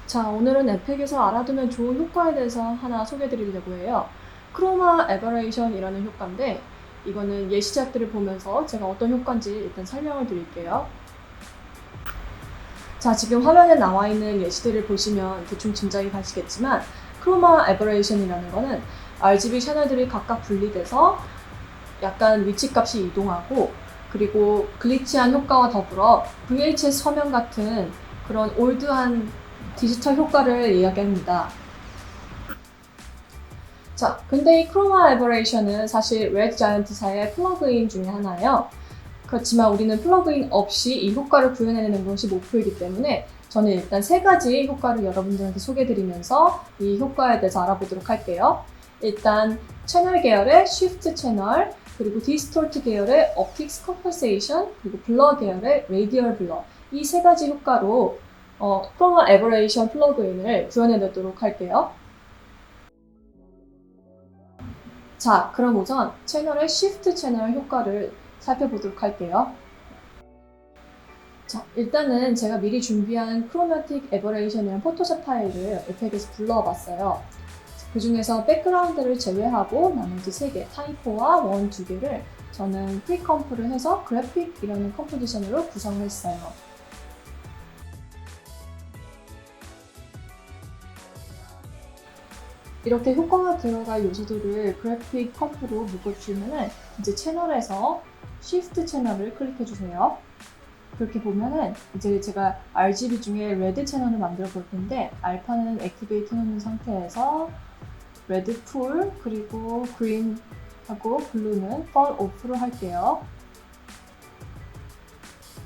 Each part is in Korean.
자, 오늘은 앱팩에서 알아두면 좋은 효과에 대해서 하나 소개해 드리려고 해요. 크로마 에버레이션이라는 효과인데 이거는 예시작들을 보면서 제가 어떤 효과인지 일단 설명을 드릴게요. 자, 지금 화면에 나와 있는 예시들을 보시면 대충 짐작이 가시겠지만 크로마 에버레이션이라는 거는 RGB 채널들이 각각 분리돼서 약간 위치값이 이동하고 그리고 글리치한 효과와 더불어 VHS 화면 같은 그런 올드한 디지털 효과를 이야기합니다. 자, 근데 이 크로마 에버레이션은 사실 레드 자이언트사의 플러그인 중에 하나예요. 그렇지만 우리는 플러그인 없이 이 효과를 구현해내는 것이 목표이기 때문에 저는 일단 세 가지 효과를 여러분들한테 소개해드리면서 이 효과에 대해서 알아보도록 할게요. 일단 채널 계열의 쉬프트 채널, 그리고 디스토트 계열의 optics compensation, 그리고 블러 계열의 radial blur, 이 세 가지 효과로 크로마 에버레이션 플러그인을 구현해내도록 할게요. 자, 그럼 우선 채널의 쉬프트 채널 효과를 살펴보도록 할게요. 자, 일단은 제가 미리 준비한 크로마틱 에버레이션이라는 포토샵 파일을 앱팩에서 불러봤어요. 그 중에서 백그라운드를 제외하고 나머지 3개, 타이포와 원 2개를 저는 프리컴프를 해서 그래픽이라는 컴포지션으로 구성을 했어요. 이렇게 효과가 들어갈 요소들을 그래픽 컴프로 묶어주시면은 이제 채널에서 쉬프트 채널을 클릭해주세요. 그렇게 보면은 이제 제가 RGB 중에 레드 채널을 만들어 볼 텐데 알파는 액티베이트 해놓은 상태에서 레드 풀 그리고 그린하고 블루는 fall off로 할게요.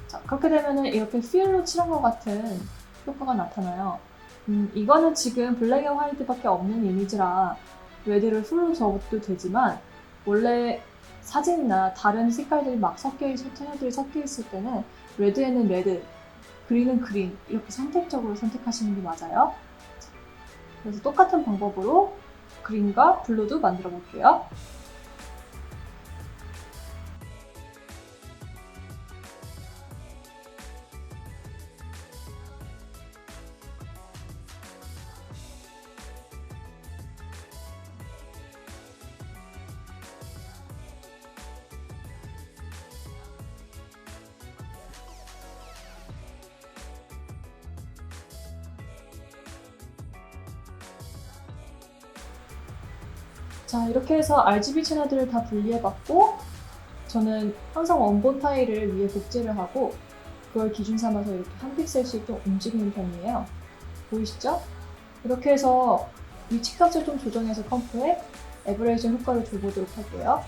자, 그렇게 되면은 이렇게 필로 칠한 것 같은 효과가 나타나요. 이거는 지금 블랙 앤 화이트밖에 없는 이미지라 레드를 풀로 적어도 되지만 원래 사진이나 다른 색깔들이 막 채널들이 섞여 있을 때는 레드에는 레드, 그린은 그린 이렇게 선택적으로 선택하시는 게 맞아요. 그래서 똑같은 방법으로 그린과 블루도 만들어 볼게요. 자, 이렇게 해서 RGB 채널들을 다 분리해봤고 저는 항상 원본 파일을 위에 복제를 하고 그걸 기준 삼아서 이렇게 한 픽셀씩 좀 움직이는 편이에요. 보이시죠? 이렇게 해서 위치값을 좀 조정해서 컴프에 에버레이션 효과를 줘보도록 할게요.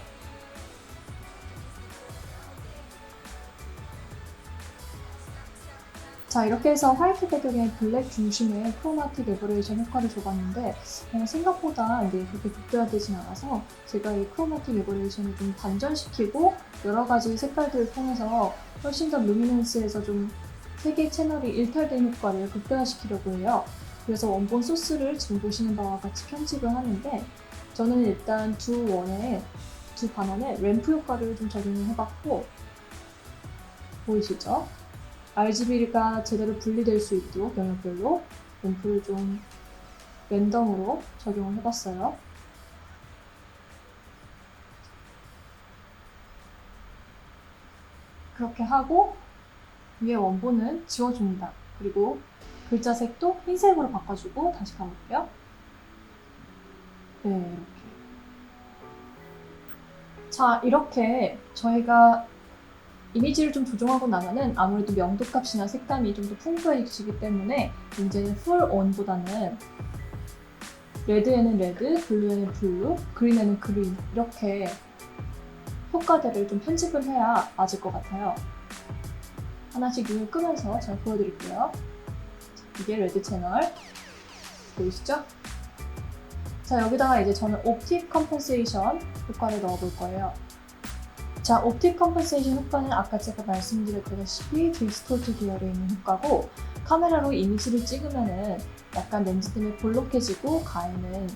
자, 이렇게 해서 화이트 배경에 블랙 중심의 크로마틱 에버레이션 효과를 줘봤는데 생각보다 이게 그렇게 극대화되진 않아서 제가 이 크로마틱 에버레이션을 좀 반전시키고 여러 가지 색깔들을 통해서 훨씬 더 루미넌스에서 좀 3개 채널이 일탈된 효과를 극대화시키려고 해요. 그래서 원본 소스를 지금 보시는 바와 같이 편집을 하는데 저는 일단 두 반원에 램프 효과를 좀 적용을 해봤고 보이시죠? RGB가 제대로 분리될 수 있도록 영역별로 램프를 좀 랜덤으로 적용을 해봤어요. 그렇게 하고 위에 원본은 지워줍니다. 그리고 글자 색도 흰색으로 바꿔주고 다시 가볼게요. 네, 이렇게. 자, 이렇게 저희가 이미지를 좀 조정하고 나면은 아무래도 명도값이나 색감이 좀 더 풍부해지기 때문에 이제는 full on보다는 레드에는 레드, 블루에는 블루, 그린에는 그린 이렇게 효과들을 좀 편집을 해야 맞을 것 같아요. 하나씩 눈을 끄면서 제가 보여드릴게요. 이게 레드 채널 보이시죠? 자, 여기다가 이제 저는 옵틱 컴pen세이션 효과를 넣어볼 거예요. 자, 옵틱 컴pen세이션 효과는 아까 제가 말씀드렸다시피 디스토트 계열에 있는 효과고 카메라로 이미지를 찍으면은 약간 렌즈 때문에 볼록해지고 가해는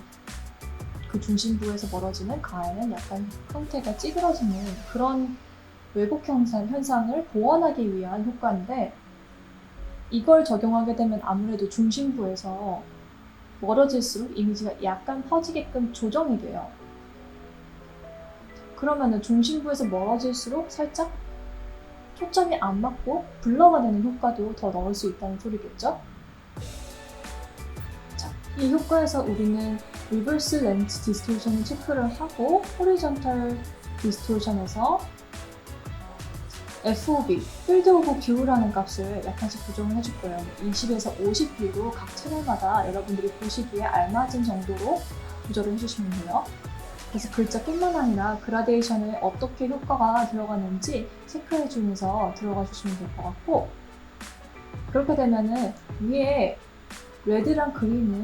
그 중심부에서 멀어지는 가해는 약간 형태가 찌그러지는 그런 왜곡 현상을 보완하기 위한 효과인데 이걸 적용하게 되면 아무래도 중심부에서 멀어질수록 이미지가 약간 퍼지게끔 조정이 돼요. 그러면은 중심부에서 멀어질수록 살짝 초점이 안 맞고 블러가 되는 효과도 더 넣을 수 있다는 소리겠죠? 자, 이 효과에서 우리는 리버스 렌즈 디스토션을 체크를 하고 호리존탈 디스토션에서 FOV, 필드 오브 뷰라는 값을 약간씩 조정을 해줄 거예요. 20에서 50뷰로 각 채널마다 여러분들이 보시기에 알맞은 정도로 조절을 해주시면 돼요. 그래서 글자뿐만 아니라 그라데이션에 어떻게 효과가 들어가는지 체크해주면서 들어가 주시면 될 것 같고, 그렇게 되면은 위에 레드랑 그린은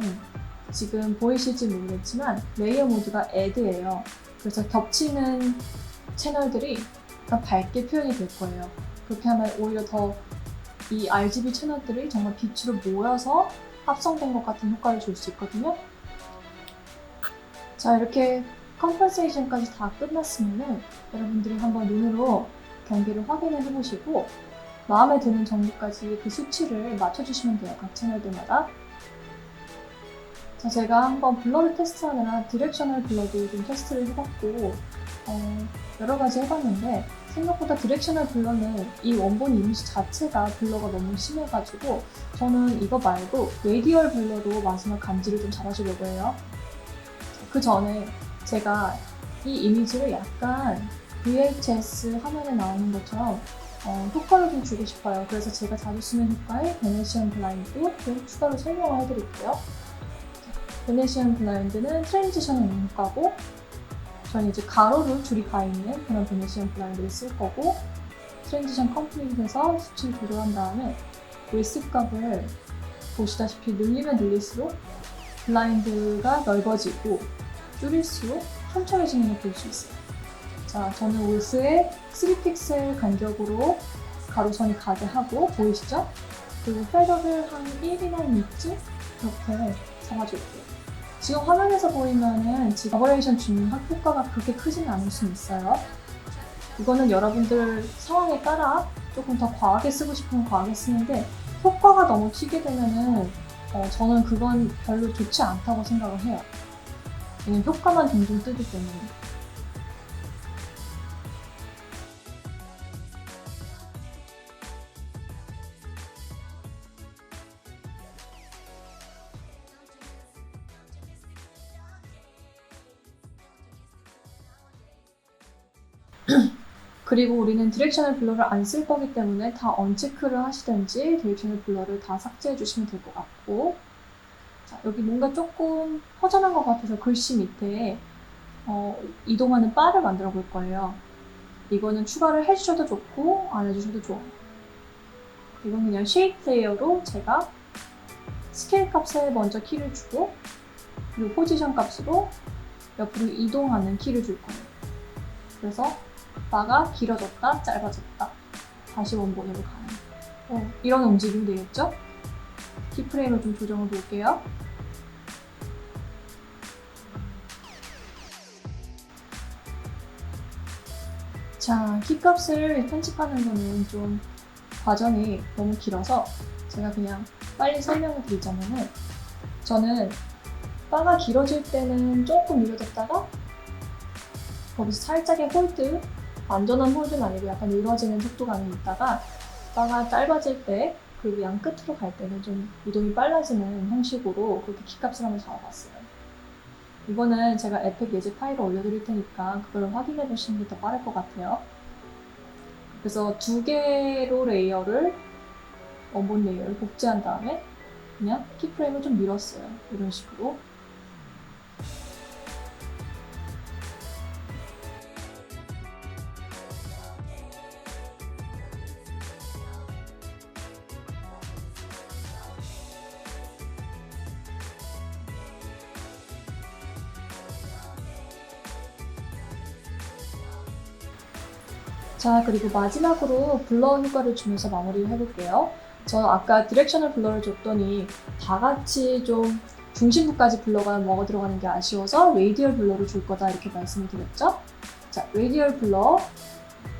지금 보이실지 모르겠지만 레이어 모드가 Add예요. 그래서 겹치는 채널들이 약간 밝게 표현이 될 거예요. 그렇게 하면 오히려 더 이 RGB 채널들이 정말 빛으로 모여서 합성된 것 같은 효과를 줄 수 있거든요. 자, 이렇게 컴퍼세이션까지 다 끝났으면은 여러분들이 한번 눈으로 경계를 확인을 해보시고 마음에 드는 정도까지 그 수치를 맞춰주시면 돼요. 각 채널들마다. 자, 제가 한번 블러를 테스트하느라 디렉셔널 블러도 좀 테스트를 해봤고 여러 가지 해봤는데 생각보다 디렉셔널 블러는 이 원본 이미지 자체가 블러가 너무 심해가지고 저는 이거 말고 레디얼 블러로 마지막 감지를 좀 잘하시려고 해요. 그 전에 제가 이 이미지를 약간 VHS 화면에 나오는 것처럼 효과를 좀 주고 싶어요. 그래서 제가 자주 쓰는 효과에 베네시안 블라인드도 좀 추가로 설명을 해드릴게요. 베네시안 블라인드는 트랜지션에 있는 효과고 저는 이제 가로로 줄이 가 있는 그런 베네시안 블라인드를 쓸 거고 트랜지션 컴플릿에서 수치를 조절한 다음에 웨스 값을 보시다시피 늘리면 늘릴수록 블라인드가 넓어지고 줄일수록 촘촘해지는 걸 볼 수 있어요. 자, 저는 웨스에 3픽셀 간격으로 가로선이 가게 하고 보이시죠? 그리고 패더를 한 1이나 2쯤 이렇게 잡아줄게요. 지금 화면에서 보이면은 지금 어버레이션 주는 효과가 그렇게 크진 않을 수는 있어요. 이거는 여러분들 상황에 따라 조금 더 과하게 쓰고 싶으면 과하게 쓰는데 효과가 너무 튀게 되면은 저는 그건 별로 좋지 않다고 생각을 해요. 왜냐면 효과만 둥둥 뜨기 때문에. 그리고 우리는 디렉셔널 블러를 안 쓸 거기 때문에 다 언체크를 하시든지 디렉셔널 블러를 다 삭제해 주시면 될 것 같고, 자, 여기 뭔가 조금 허전한 것 같아서 글씨 밑에 이동하는 바를 만들어 볼 거예요. 이거는 추가를 해주셔도 좋고 안 해주셔도 좋아요. 이건 그냥 쉐이프 레이어로 제가 스케일 값에 먼저 키를 주고 그리고 포지션 값으로 옆으로 이동하는 키를 줄 거예요. 그래서 바가 길어졌다, 짧아졌다, 다시 원본으로 가는 이런 움직임이 되겠죠? 키프레임을 좀 조정해 볼게요. 자, 키값을 편집하는 거는 좀 과정이 너무 길어서 제가 그냥 빨리 설명을 드리자면은 저는 바가 길어질 때는 조금 늘려졌다가 거기서 살짝의 홀드, 완전한 홀드는 아니고 약간 늘어지는 속도감이 있다가 바가 짧아질 때 그리고 양 끝으로 갈 때는 좀 이동이 빨라지는 형식으로 그렇게 키값을 한번 잡아봤어요. 이거는 제가 에펙 예제 파일을 올려드릴 테니까 그걸 확인해 보시는 게 더 빠를 것 같아요. 그래서 2개로 레이어를 원본 레이어를 복제한 다음에 그냥 키프레임을 좀 밀었어요. 이런 식으로. 자, 그리고 마지막으로 블러 효과를 주면서 마무리를 해볼게요. 저 아까 디렉셔널 블러를 줬더니 다 같이 좀 중심부까지 블러가 먹어 들어가는 게 아쉬워서 레이디얼 블러를 줄 거다 이렇게 말씀을 드렸죠. 자, 레이디얼 블러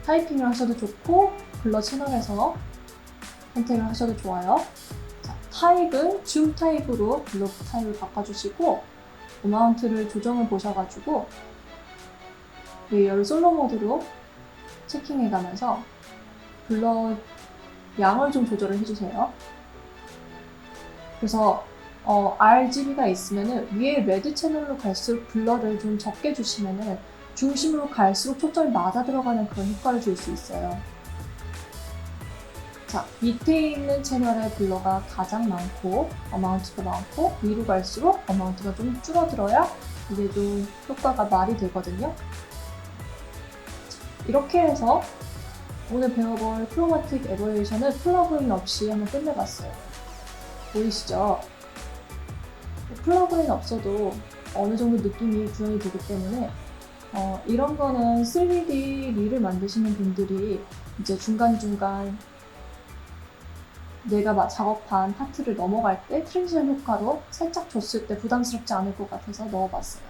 타이핑을 하셔도 좋고 블러 채널에서 선택을 하셔도 좋아요. 자, 타입은 줌 타입으로 블록 타입을 바꿔주시고 어마운트를 조정을 보셔가지고 레이어를 솔로 모드로 체킹해가면서 블러 양을 좀 조절을 해주세요. 그래서 RGB가 있으면은 위에 레드 채널로 갈수록 블러를 좀 적게 주시면은 중심으로 갈수록 초점이 맞아 들어가는 그런 효과를 줄 수 있어요. 자, 밑에 있는 채널의 블러가 가장 많고 어마운트가 많고 위로 갈수록 어마운트가 좀 줄어들어야 이게 좀 효과가 말이 되거든요. 이렇게 해서 오늘 배워볼 크로마틱 에버레이션을 플러그인 없이 한번 끝내봤어요. 보이시죠? 플러그인 없어도 어느 정도 느낌이 구현이 되기 때문에 이런 거는 3D 릴을 만드시는 분들이 이제 중간중간 내가 작업한 파트를 넘어갈 때 트랜지션 효과로 살짝 줬을 때 부담스럽지 않을 것 같아서 넣어봤어요.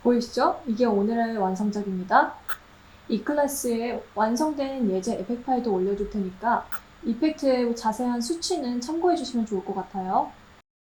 보이시죠? 이게 오늘의 완성작입니다. 이 클래스에 완성된 예제 에펙 파일도 올려둘 테니까 이펙트의 자세한 수치는 참고해 주시면 좋을 것 같아요.